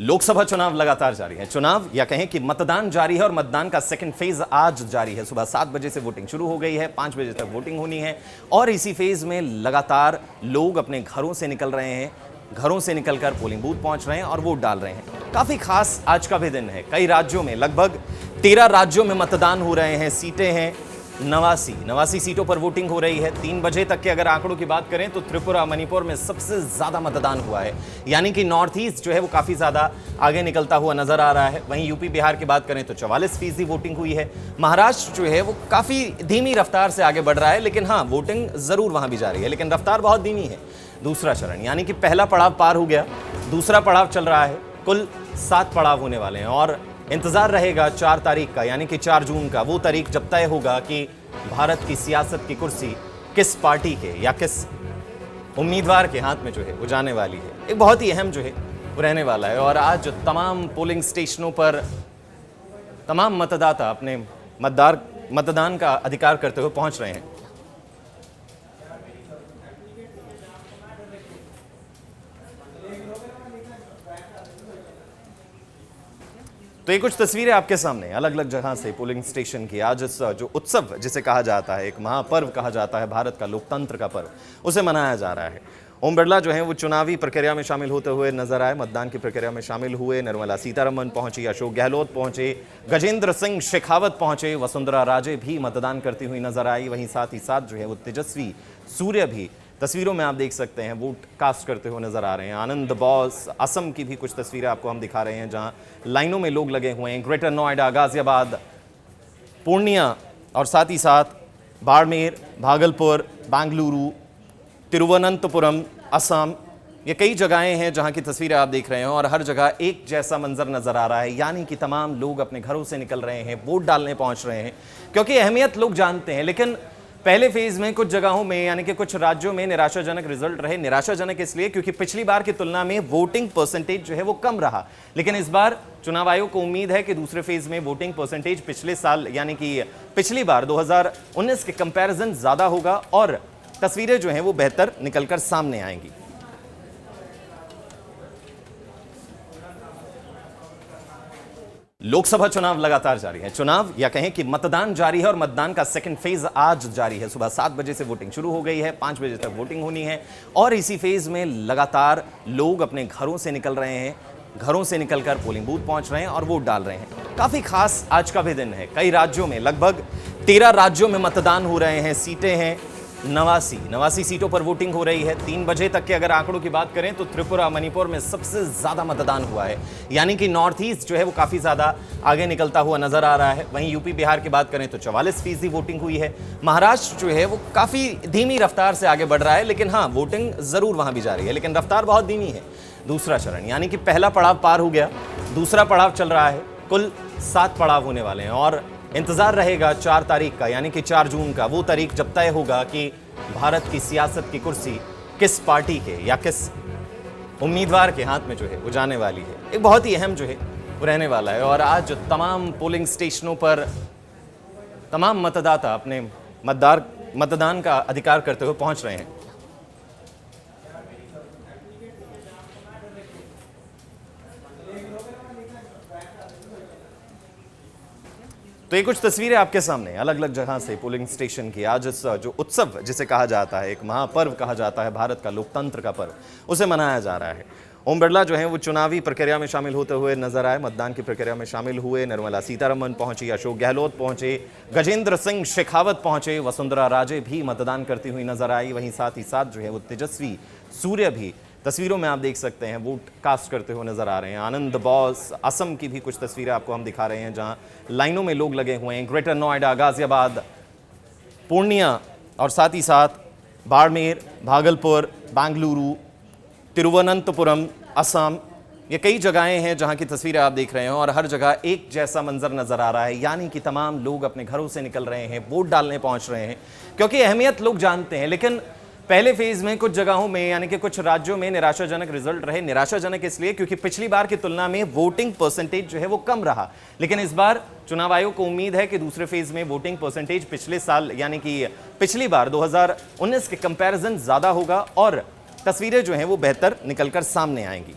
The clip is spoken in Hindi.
लोकसभा चुनाव लगातार जारी है। चुनाव या कहें कि मतदान जारी है और मतदान का सेकंड फेज आज जारी है। सुबह 7 बजे से वोटिंग शुरू हो गई है, 5 बजे तक वोटिंग होनी है और इसी फेज में लगातार लोग अपने घरों से निकल रहे हैं, घरों से निकलकर पोलिंग बूथ पहुंच रहे हैं और वोट डाल रहे हैं। काफी खास आज का भी दिन है। कई राज्यों में लगभग 13 राज्यों में मतदान हो रहे हैं। सीटें हैं 89 सीटों पर वोटिंग हो रही है। 3 बजे तक के अगर आंकड़ों की बात करें तो त्रिपुरा, मणिपुर में सबसे ज्यादा मतदान हुआ है, यानी कि नॉर्थ ईस्ट जो है वो काफी ज्यादा आगे निकलता हुआ नजर आ रहा है। वहीं यूपी, बिहार की बात करें तो 44% वोटिंग हुई है। महाराष्ट्र जो है वो काफी धीमी रफ्तार से आगे बढ़ रहा है, लेकिन हाँ, वोटिंग जरूर वहां भी जारी है, लेकिन रफ्तार बहुत धीमी है। दूसरा चरण यानी कि पहला पड़ाव पार हो गया, दूसरा पड़ाव चल रहा है। कुल 7 पड़ाव होने वाले हैं और इंतजार रहेगा 4 तारीख का, यानी कि 4 जून का, वो तारीख जब तय होगा कि भारत की सियासत की कुर्सी किस पार्टी के या किस उम्मीदवार के हाथ में जो है वो जाने वाली है। एक बहुत ही अहम जो है वो रहने वाला है। और आज तमाम पोलिंग स्टेशनों पर तमाम मतदाता अपने मतदान का अधिकार करते हुए पहुंच रहे हैं। तो ये कुछ तस्वीरें आपके सामने अलग अलग जगह से पोलिंग स्टेशन की। आज इस जो उत्सव जिसे कहा जाता है, एक महापर्व कहा जाता है, भारत का लोकतंत्र का पर्व, उसे मनाया जा रहा है। ओम बिरला जो है वो चुनावी प्रक्रिया में शामिल होते हुए नजर आए, मतदान की प्रक्रिया में शामिल हुए। निर्मला सीतारमण पहुंची, अशोक गहलोत पहुंचे, गजेंद्र सिंह शेखावत पहुंचे, वसुंधरा राजे भी मतदान करती हुई नजर आई। वहीं साथ ही साथ जो है वो तेजस्वी सूर्य भी तस्वीरों में आप देख सकते हैं वोट कास्ट करते हुए नजर आ रहे हैं। आनंद बॉस, असम की भी कुछ तस्वीरें आपको हम दिखा रहे हैं, जहां लाइनों में लोग लगे हुए हैं। ग्रेटर नोएडा, गाजियाबाद, पूर्णिया और साथ ही साथ बाड़मेर, भागलपुर, बेंगलुरु, तिरुवनंतपुरम, असम, ये कई जगहें हैं जहां की तस्वीरें आप देख रहे हैं और हर जगह एक जैसा मंजर नजर आ रहा है, यानी कि तमाम लोग अपने घरों से निकल रहे हैं, वोट डालने पहुंच रहे हैं, क्योंकि अहमियत लोग जानते हैं। लेकिन पहले फेज में कुछ जगहों में यानी कि कुछ राज्यों में निराशाजनक रिजल्ट रहे। निराशाजनक इसलिए क्योंकि पिछली बार की तुलना में वोटिंग परसेंटेज जो है वो कम रहा, लेकिन इस बार चुनाव आयोग को उम्मीद है कि दूसरे फेज में वोटिंग परसेंटेज पिछले साल यानी कि पिछली बार 2019 के कंपैरिजन ज्यादा होगा और तस्वीरें जो हैं वो बेहतर निकलकर सामने आएंगी। लोकसभा चुनाव लगातार जारी है। चुनाव या कहें कि मतदान जारी है और मतदान का सेकंड फेज आज जारी है। सुबह 7 बजे से वोटिंग शुरू हो गई है, 5 बजे तक वोटिंग होनी है और इसी फेज में लगातार लोग अपने घरों से निकल रहे हैं, घरों से निकलकर पोलिंग बूथ पहुंच रहे हैं और वोट डाल रहे हैं। काफी खास आज का भी दिन है। कई राज्यों में लगभग 13 राज्यों में मतदान हो रहे हैं। सीटें हैं 89 सीटों पर वोटिंग हो रही है। 3 बजे तक के अगर आंकड़ों की बात करें तो त्रिपुरा, मणिपुर में सबसे ज्यादा मतदान हुआ है, यानी कि नॉर्थ ईस्ट जो है वो काफी ज्यादा आगे निकलता हुआ नजर आ रहा है। वहीं यूपी, बिहार की बात करें तो 44% वोटिंग हुई है। महाराष्ट्र जो है वो काफी धीमी रफ्तार से आगे बढ़ रहा है, लेकिन हाँ, वोटिंग जरूर वहां भी जारी है, लेकिन रफ्तार बहुत धीमी है। दूसरा चरण यानी कि पहला पड़ाव पार हो गया, दूसरा पड़ाव चल रहा है। कुल 7 पड़ाव होने वाले हैं और इंतजार रहेगा 4 तारीख का, यानी कि 4 जून का, वो तारीख जब तय होगा कि भारत की सियासत की कुर्सी किस पार्टी के या किस उम्मीदवार के हाथ में जो है वो जाने वाली है। एक बहुत ही अहम जो है वो रहने वाला है। और आज तमाम पोलिंग स्टेशनों पर तमाम मतदाता अपने मतदान का अधिकार करते हुए पहुंच रहे हैं। तो ये कुछ तस्वीरें आपके सामने अलग अलग जगह से पोलिंग स्टेशन की। आज इस जो उत्सव जिसे कहा जाता है, एक महापर्व कहा जाता है, भारत का लोकतंत्र का पर्व, उसे मनाया जा रहा है। ओम बिरला जो है वो चुनावी प्रक्रिया में शामिल होते हुए नजर आए, मतदान की प्रक्रिया में शामिल हुए। निर्मला सीतारमण पहुंची, अशोक गहलोत पहुंचे, गजेंद्र सिंह शेखावत पहुंचे, वसुंधरा राजे भी मतदान करती हुई नजर आई। वहीं साथ ही साथ जो है वो तेजस्वी सूर्य भी तस्वीरों में आप देख सकते हैं वोट कास्ट करते हुए नजर आ रहे हैं। आनंद बॉस, असम की भी कुछ तस्वीरें आपको हम दिखा रहे हैं, जहां लाइनों में लोग लगे हुए हैं। ग्रेटर नोएडा, गाजियाबाद, पूर्णिया और साथ ही साथ बाड़मेर, भागलपुर, बेंगलुरु, तिरुवनंतपुरम, असम, ये कई जगहें हैं जहां की तस्वीरें आप देख रहे हैं और हर जगह एक जैसा मंजर नजर आ रहा है, यानी कि तमाम लोग अपने घरों से निकल रहे हैं, वोट डालने पहुंच रहे हैं, क्योंकि अहमियत लोग जानते हैं। लेकिन पहले फेज में कुछ जगहों में यानी कि कुछ राज्यों में निराशाजनक रिजल्ट रहे। निराशाजनक इसलिए क्योंकि पिछली बार की तुलना में वोटिंग परसेंटेज जो है वो कम रहा, लेकिन इस बार चुनाव आयोग को उम्मीद है कि दूसरे फेज में वोटिंग परसेंटेज पिछले साल यानी कि पिछली बार 2019 के कंपैरिजन ज्यादा होगा और तस्वीरें जो हैं वो बेहतर निकलकर सामने आएंगी।